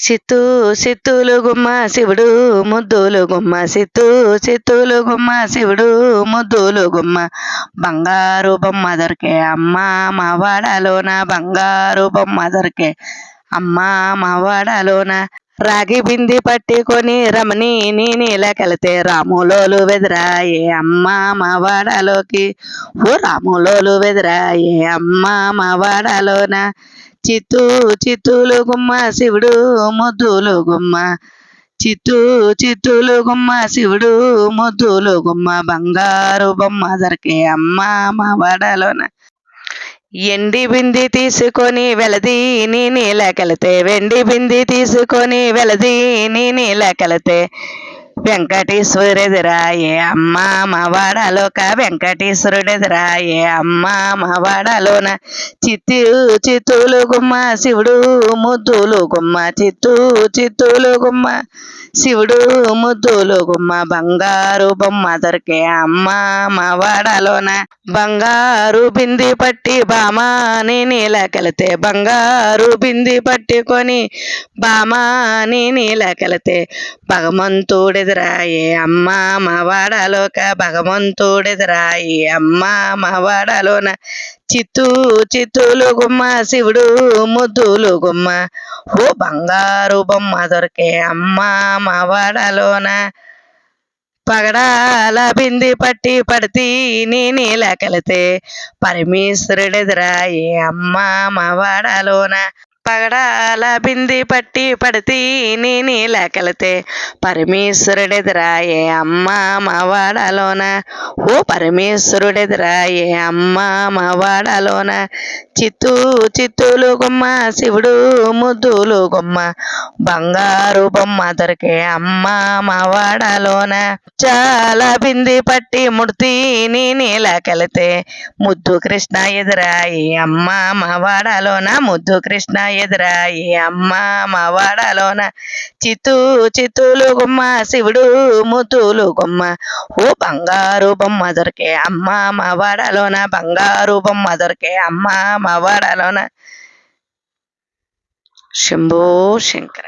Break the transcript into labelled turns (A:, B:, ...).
A: సిత్తు సిత్తులు గుమ్మ శివుడు ముద్దులు గుమ్మ సిత్తు సిత్తులు గుమ్మ శివుడు ముద్దులు గుమ్మ బంగారు బొమ్మ దొరికే అమ్మ మా వాడలోన బంగారు బొమ్మ దొరికే అమ్మ మా వాడలోన రాగి బింది పట్టుకొని రమణి నీళ్ళకెళితే రాములోలు వెదరాయే అమ్మ మా వాడలోకి ఓ రాములోలు వెదరాయే అమ్మ మా వాడలోన చిత్తు చిత్తులు గుమ్మ శివుడు ముద్దులు గుమ్మ చిత్తు చిత్తులు గుమ్మ శివుడు ముద్దులు గుమ్మ బంగారు బొమ్మ దొరికే అమ్మ మా వాడలోన ఎండి బింది తీసుకొని వెలది నీళ్ళకెళితే వెండి బింది తీసుకొని వెలది నీళ్ళకెళితే వెంకటేశ్వరుడెదురాయే అమ్మ మా వాడలోక వెంకటేశ్వరుడెదురాయే అమ్మ మా వాడలోన చిత్తు చిత్తులు గుమ్మ శివుడు ముద్దులు గుమ్మ చిత్తు చిత్తులు గుమ్మ శివుడు ముద్దులు గుమ్మ బంగారు బొమ్మ దొరికే అమ్మ మా వాడలోన బంగారు బింది పట్టి బామాని నీళ్ళకెళితే బంగారు బింది పట్టుకొని బామాని నీళ్ళకెళితే భగవంతుడెదురాయే అమ్మ మా వాడలోక భగవంతుడెదురాయే అమ్మ మా వాడలోన చిత్తు చిత్తులు గుమ్మ శివుడు ముద్దులు గుమ్మ ఓ బంగారు బొమ్మ దొరికే అమ్మ మా వాడలోన పగడాల బింది పట్టి పడితే నీళ్ళకెళితే పరమేశ్వరుడెదురాయే అమ్మ మా వాడలోన పగడాల బింది పట్టి పడితే నీళ్ళకెళితే పరమేశ్వరుడెదురాయే అమ్మ మా వాడలోన ఓ పరమేశ్వరుడెదురాయే అమ్మ మా వాడలోన చిత్తు చిత్తులు గుమ్మ శివుడు ముద్దులు గుమ్మ బంగారు బొమ్మ దొరికే అమ్మ మా వాడలోన చాలా బింది పట్టి ముడితి నీళ్ళకెళితే ముద్దు కృష్ణ ఎదురాయి అమ్మ మా వాడలోన ముద్దు కృష్ణ ఎదురాయి అమ్మ మా వాడలోన చిత్తు చిత్తులు గుమ్మ శివుడు ముద్దులు గుమ్మ ఓ బంగారు బొమ్మ దొరికే అమ్మ మా వాడలోన బంగారు బొమ్మ దొరికే అమ్మ మా వాడలోన శంభో శంకర.